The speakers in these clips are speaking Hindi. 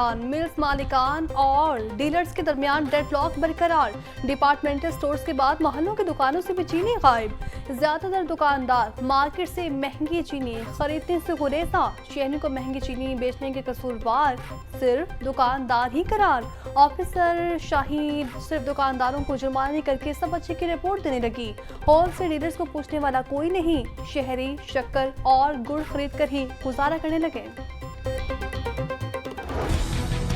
दौरान मिल्स मालिकान और डीलर्स के दरमियान डेडलॉक बरकरार। डिपार्टमेंटल स्टोर्स के बाद मोहल्लों की दुकानों से भी चीनी गायब। ज्यादातर दुकानदार मार्केट से महंगी चीनी खरीदने से गुरेजा। शहरी को महंगी चीनी बेचने के कसूरवार सिर्फ दुकानदार ही करार। ऑफिसर शाहीन सिर्फ दुकानदारों को जुर्माने करके सब बच्चे की रिपोर्ट देने लगी। होलसेल डीलर्स को पूछने वाला कोई नहीं। शहरी शक्कर और गुड़ खरीद कर ही गुजारा करने लगे।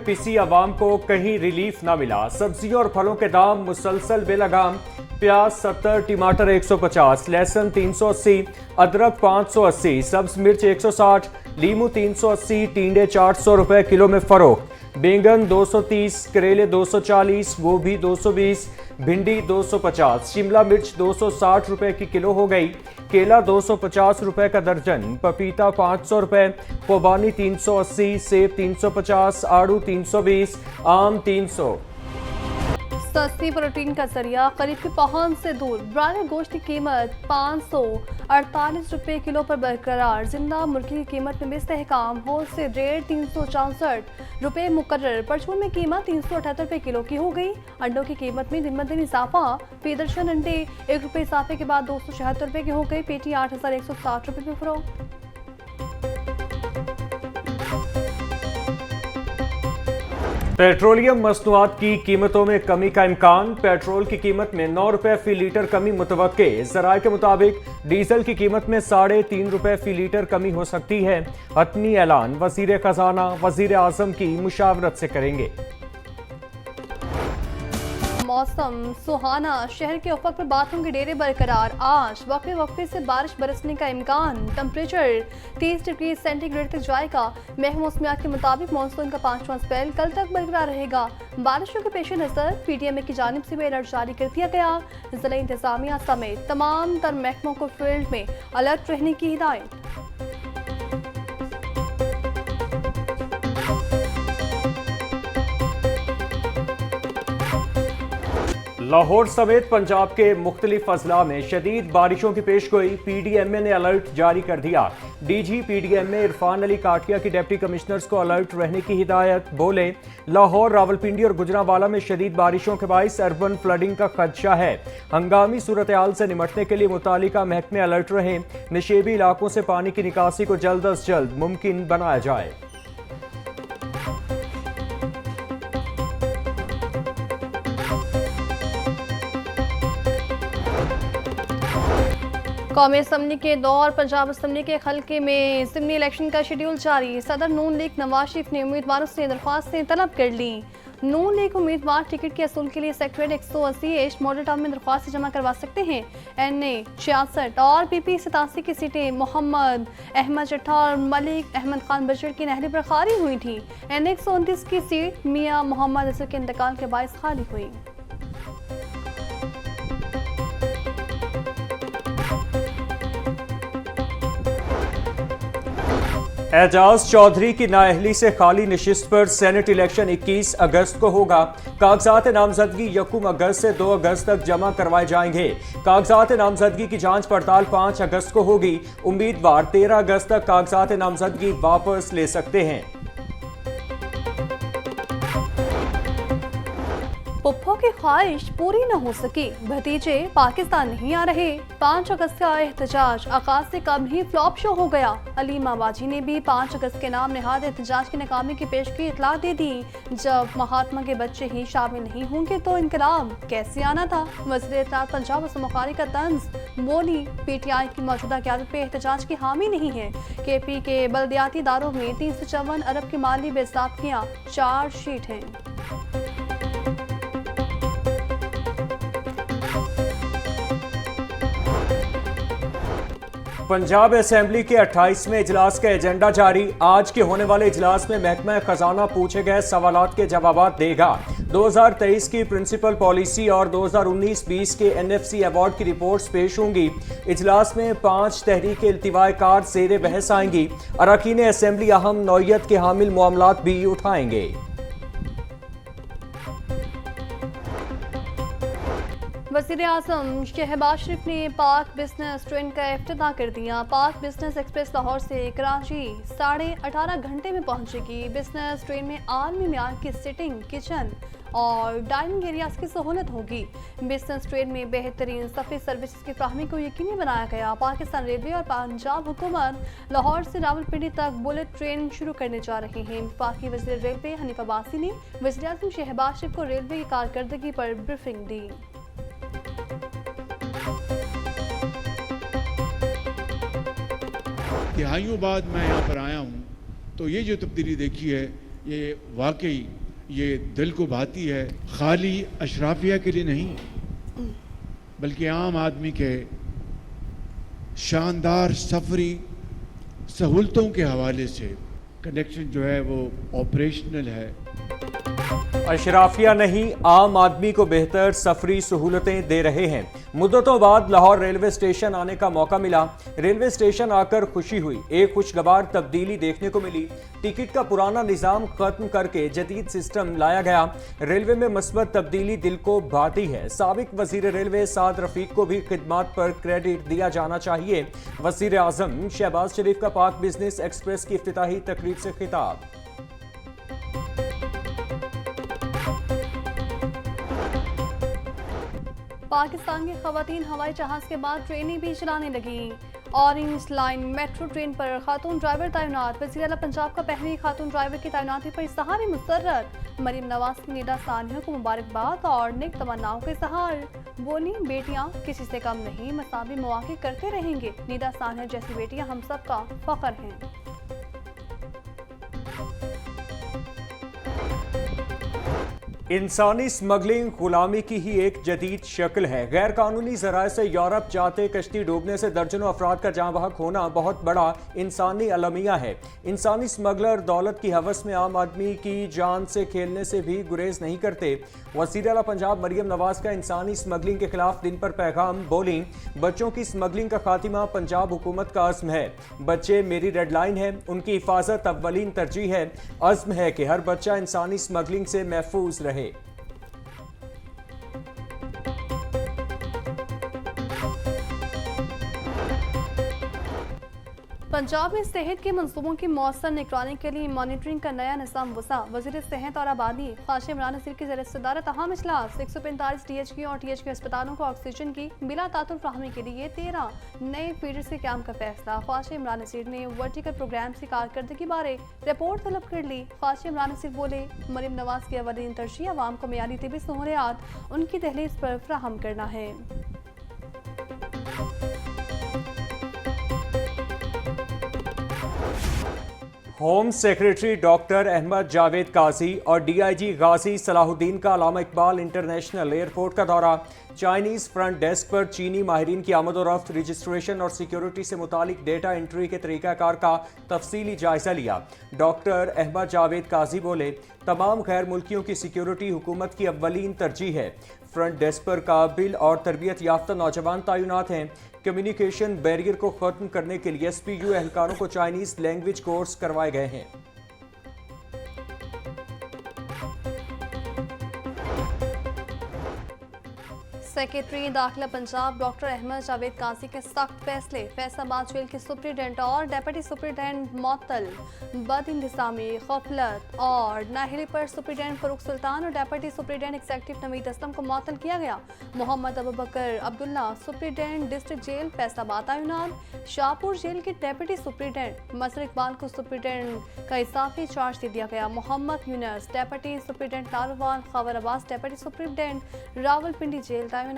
पिसी आवाम को कहीं रिलीफ ना मिला। सब्जियों और फलों के दाम मुसलसल बेलगाम। प्याज 70, टमाटर 150, लहसुन 380, अदरक 580, सब्ज मिर्च 160, लीमू 380, टींडे 400 रुपए किलो में फरोख्त। बैंगन 230, करेले 240, गोभी 220, भिंडी 250, शिमला मिर्च 260 रुपए की किलो हो गई। केला 250 रुपए का दर्जन, पपीता 500 रुपए, खुबानी 380, सेब 350, आड़ू 320, आम 300। सस्ती प्रोटीन का जरिया करीब की पहुंच से दूर। ब्रायलर गोश्त की कीमत 548 रुपए किलो पर बरकरार। जिंदा मुर्गी की कीमत में इस्तेहकाम। होलसेल रेट 364 रुपए मुकर्रर। परचून में कीमत 378 रुपए किलो की हो गई। अंडों की कीमत में दिन ब दिन इजाफा। फीदर्शन अंडे 1 रुपए इजाफे के बाद 276 रुपए की हो गई। पेटी 8160 रुपए में फरोख्त। पेट्रोलियम मसनूआत की कीमतों में कमी का इम्कान। पेट्रोल की कीमत में 9 रुपए फी लीटर कमी मुतवक्के। ज़राए के मुताबिक डीजल की कीमत में 3.5 रुपए फी लीटर कमी हो सकती है। हतमी ऐलान वजीर खजाना वजीर आजम की मुशावरत से करेंगे। मौसम सुहाना। शहर के उफक पर बादलों के डेरे बरकरार। आज वक्फे वक्फे से बारिश बरसने का इम्कान। टेम्परेचर 30 डिग्री सेंटीग्रेड तक जाएगा। महकमा मौसमियात के मुताबिक मानसून का 5वां स्पेल कल तक बरकरार रहेगा। बारिशों के पेश नज़र PTMA की जानिब से भी अलर्ट जारी कर दिया गया। जिला इंतजामिया समेत तमाम तर महकमों को फील्ड में अलर्ट रहने की हिदायत। लाहौर समेत पंजाब के मुख्तलिफ अजला में शदीद बारिशों की पेशगोई। PDMA ने अलर्ट जारी कर दिया। DG PDMA इरफान अली काटिया की डिप्टी कमिश्नर्स को अलर्ट रहने की हिदायत। बोले लाहौर, रावलपिंडी और गुजरांवाला में शदीद बारिशों के बाइस अर्बन फ्लडिंग का खदशा है। हंगामी सूरत हाल से निमटने के लिए मुतालिका महकमे अलर्ट रहे। नशेबी इलाकों से पानी की निकासी को जल्द अज जल्द मुमकिन बनाया जाए। कौमी असम्बली के दौर। पंजाब असम्बली के हल्के में ज़िमनी इलेक्शन का शेड्यूल जारी। सदर नून लीग नवाज शरीफ ने उम्मीदवारों से दरख्वास्तें तलब कर ली। नून लीग उम्मीदवार टिकट के असूल के लिए सेक्रेटरीट 180 मॉडल टाउन में दरख्वास्त जमा करवा सकते हैं। NA 66 और PP 87 की सीटें मोहम्मद अहमद जट्टा और मलिक अहमद खान बजट की नहरी पर खाली हुई थी। NA 129 की सीट मियाँ मोहम्मद असर के इंतकाल के बायस खाली हुई। एजाज चौधरी की नाअहली से खाली नशिस्त पर सेनेट इलेक्शन 21 अगस्त को होगा। कागजात नामजदगी 1 अगस्त से 2 अगस्त तक जमा करवाए जाएंगे। कागजात नामजदगी की जांच पड़ताल 5 अगस्त को होगी। उम्मीदवार 13 अगस्त तक कागजात नामजदगी वापस ले सकते हैं। पुप्पो की ख्वाहिश पूरी न हो सकी। भतीजे पाकिस्तान नहीं आ रहे। 5 अगस्त का एहतजाज आगाज से कब ही फ्लॉप शो हो गया। अलीमा बाजी ने भी 5 अगस्त के नाम निहाद एहतजाज की नाकामी की पेशगी इतला दे दी। जब महात्मा के बच्चे ही शामिल नहीं होंगे तो इनकलाब कैसे आना था। वज़ीर इत्तलात पंजाब हसन बुखारी का तंज। बोली PTI की मौजूदा क़यादत पे एहतजाज की हामी नहीं है। KP के बल्दियाती इदारों में 354 अरब की माली बेसाबकियाँ चार्जशीट हैं। पंजाब असेंबली के 28वें इजलास का एजेंडा जारी। आज के होने वाले इजलास में महकमा खजाना पूछे गए सवालात के जवाब देगा। 2023 की प्रिंसिपल पॉलिसी और 2019-20 के NFC अवार्ड की रिपोर्ट्स पेश होंगी। इजलास में 5 तहरीक इल्तिवाकार ज़ेरे बहस आएंगी। अरकान असेंबली अहम नौयत के हामिल मामलात भी उठाएंगे। वज़ीर आज़म शहबाज शरीफ ने पाक बिजनेस ट्रेन का इफ्तिताह कर दिया। पाक बिजनेस एक्सप्रेस लाहौर से कराची 18.5 घंटे में पहुंचेगी। बिजनेस ट्रेन में आलमी मियार की सिटिंग, किचन और डाइनिंग एरियाज की सहूलत होगी। बिजनेस ट्रेन में बेहतरीन सफ़री सर्विसेज की फ्राहमी को यकीनी बनाया गया। पाकिस्तान रेलवे और पंजाब हुकूमत लाहौर से रावलपिंडी तक बुलेट ट्रेन शुरू करने जा रहे हैं। वफाकी वज़ीर रेलवे हनीफ अब्बासी ने वज़ीर आज़म शहबाज शरीफ को रेलवे की कारकर्दगी पर ब्रीफिंग दी। तिहाइयों बाद मैं यहाँ पर आया हूँ तो ये जो तब्दीली देखी है ये वाकई ये दिल को भाती है। खाली अशराफिया के लिए नहीं बल्कि आम आदमी के शानदार सफरी सहूलतों के हवाले से कनेक्शन जो है वो ऑपरेशनल है। अशराफिया नहीं, आम आदमी को बेहतर सफरी सहूलतें दे रहे हैं। मुद्दतों बाद लाहौर रेलवे स्टेशन आने का मौका मिला। रेलवे स्टेशन आकर खुशी हुई। एक खुशगवार तब्दीली देखने को मिली। टिकट का पुराना निज़ाम खत्म करके जदीद सिस्टम लाया गया। रेलवे में मस्बत तब्दीली दिल को भाती है। साबिक वजीर रेलवे साद रफीक को भी खिदमात पर क्रेडिट दिया जाना चाहिए। वजीर आजम शहबाज शरीफ का पाक बिजनेस एक्सप्रेस की इफ्तिताही तकरीब से खिताब। पाकिस्तान की खवातीन हवाई जहाज के बाद ट्रेनें भी चलाने लगी। ऑरेंज लाइन मेट्रो ट्रेन पर खातून ड्राइवर तैनात। वज़ीर आला पंजाब का पहली खातून ड्राइवर की तैनाती पर इज़हार मुसर्रत। मरीम नवाज की निदा सानिया को मुबारकबाद और नेक तमन्नाओं के इज़हार। बोली बेटियां किसी से कम नहीं, मसावी मौके करते रहेंगे। निदा सानिया जैसी बेटियां हम सब का फख्र हैं। इंसानी स्मगलिंग गुलामी की ही एक जदीद शक्ल है। गैर कानूनी जराए से यूरोप जाते कश्ती डूबने से दर्जनों अफराद का जाँ बहक होना बहुत बड़ा इंसानी अलमिया है। इंसानी स्मगलर दौलत की हवस में आम आदमी की जान से खेलने से भी गुरेज नहीं करते। वज़ीर आला पंजाब मरियम नवाज का इंसानी स्मगलिंग के खिलाफ दिन पर पैगाम। बोली बच्चों की स्मगलिंग का खात्मा पंजाब हुकूमत का अज़्म है। बच्चे मेरी रेड लाइन है, उनकी हिफाजत अव्वलीन तरजीह है। अज़्म है कि हर बच्चा इंसानी स्मगलिंग से महफूज रहे। पंजाब में सेहत के मंसूबों की मौसर निगरानी के लिए मॉनिटरिंग का नया निज़ाम वसा। वज़ीर सेहत और आबादी ख्वाजा इमरान नज़ीर की ज़ेर-ए-सदारत अहम इजलास। 145 DHQ और THQ अस्पतालों को ऑक्सीजन की बिला तातुल फ्राहमी के लिए 13 नए फीडर्स के क्याम का फैसला। ख्वाजा इमरान नज़ीर ने वर्टिकल प्रोग्राम की कारकर्दगी बारे रिपोर्ट तलब कर ली। ख्वाजा इमरान नज़ीर बोले मरीम नवाज की अवलीन तरजीह अवाम को मियारी तिबी सहूलियात उनकी दहलीज पर फ्राहम करना है। Home secretary doctor Ahmad Javed Kazi और DIG गाजी सलाहुद्दीन का अल्लामा इकबाल इंटरनेशनल एयरपोर्ट का दौरा। चाइनीज फ्रंट डेस्क पर चीनी माहिरीन की आमद और रफ्त, रजिस्ट्रेशन और सिक्योरिटी से मुतालिक डेटा एंट्री के तरीक़ाकार का तफसीली जायजा लिया। डॉक्टर अहमद जावेद काजी बोले तमाम गैर मुल्कियों की सिक्योरिटी हुकूमत की अव्वलीन तरजीह है। फ्रंट डेस्क पर काबिल और तरबियत याफ्ता नौजवान तैनात हैं। कम्युनिकेशन बैरियर को खत्म करने के लिए SPU एहलकारों को चाइनीज लैंग्वेज कोर्स करवाए गए हैं। सेक्रेटरी दाखिला पंजाब डॉक्टर अहमद जावेद काजी के सख्त फैसले। फैसलाबाद जेल के सुप्रीडेंट और डेप्यूटी सुप्रीडेंट मअतल। बदइंतजामी, गफलत और नाअहली पर सुप्रीडेंट फरूख सुल्तान और deputy superintendent executive Naveed Aslam को मअतल किया गया। Mohammad Abubakar Abdullah superintendent district jail Faisalabad तैनात। शाहपुर जेल के डेप्यूटी सुप्रीडेंट मसर इकबाल को सुप्रीडेंट का इजाफी चार्ज दे दिया गया। मोहम्मद यूनस डेप्यूटी सुप्रीडेंट लालवाल, खबर Abbas deputy superintendent Rawalpindi jail तैनात।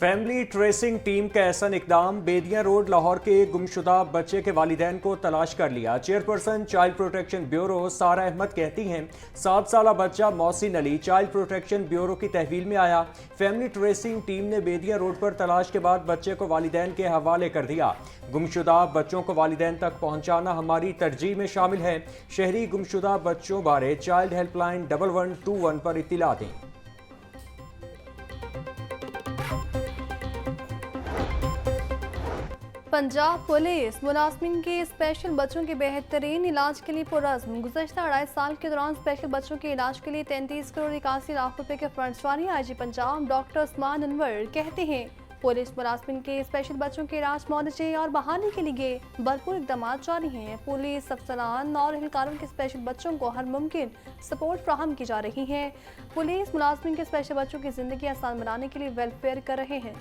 फैमिली ट्रेसिंग टीम का एहसन इकदाम। बेदिया रोड लाहौर के गुमशुदा बच्चे के वालिदैन को तलाश कर लिया। चेयरपर्सन चाइल्ड प्रोटेक्शन ब्यूरो सारा अहमद कहती हैं 7 साला बच्चा Mohsin Ali child protection bureau की तहवील में आया। फैमिली ट्रेसिंग टीम ने बेदिया रोड पर तलाश के बाद बच्चे को वालिदैन के हवाले कर दिया। गुमशुदा बच्चों को वालिदैन तक पहुँचाना हमारी तरजीह में शामिल है। शहरी गुमशुदा बच्चों बारे चाइल्ड हेल्पलाइन 1121 पर इत्तिला दें। पंजाब पुलिस मुलाजमिन के स्पेशल बच्चों के बेहतरीन इलाज के लिए पुरज़्म। गुज़श्ता 2.5 साल के दौरान स्पेशल बच्चों के इलाज के लिए 33 करोड़ 81 लाख रुपए के फंड्स जारी। आईजी पंजाब डॉक्टर उस्मान अनवर कहते हैं पुलिस मुलाजमिन के स्पेशल बच्चों के इलाज मुआवजे और बहाली के लिए भरपूर इकदाम जारी हैं। पुलिस अफसरान और एहलकारों के स्पेशल बच्चों को हर मुमकिन सपोर्ट फ्राहम की जा रही है। पुलिस मुलाजमिन के स्पेशल बच्चों की ज़िंदगी आसान बनाने के लिए वेलफेयर कर रहे हैं।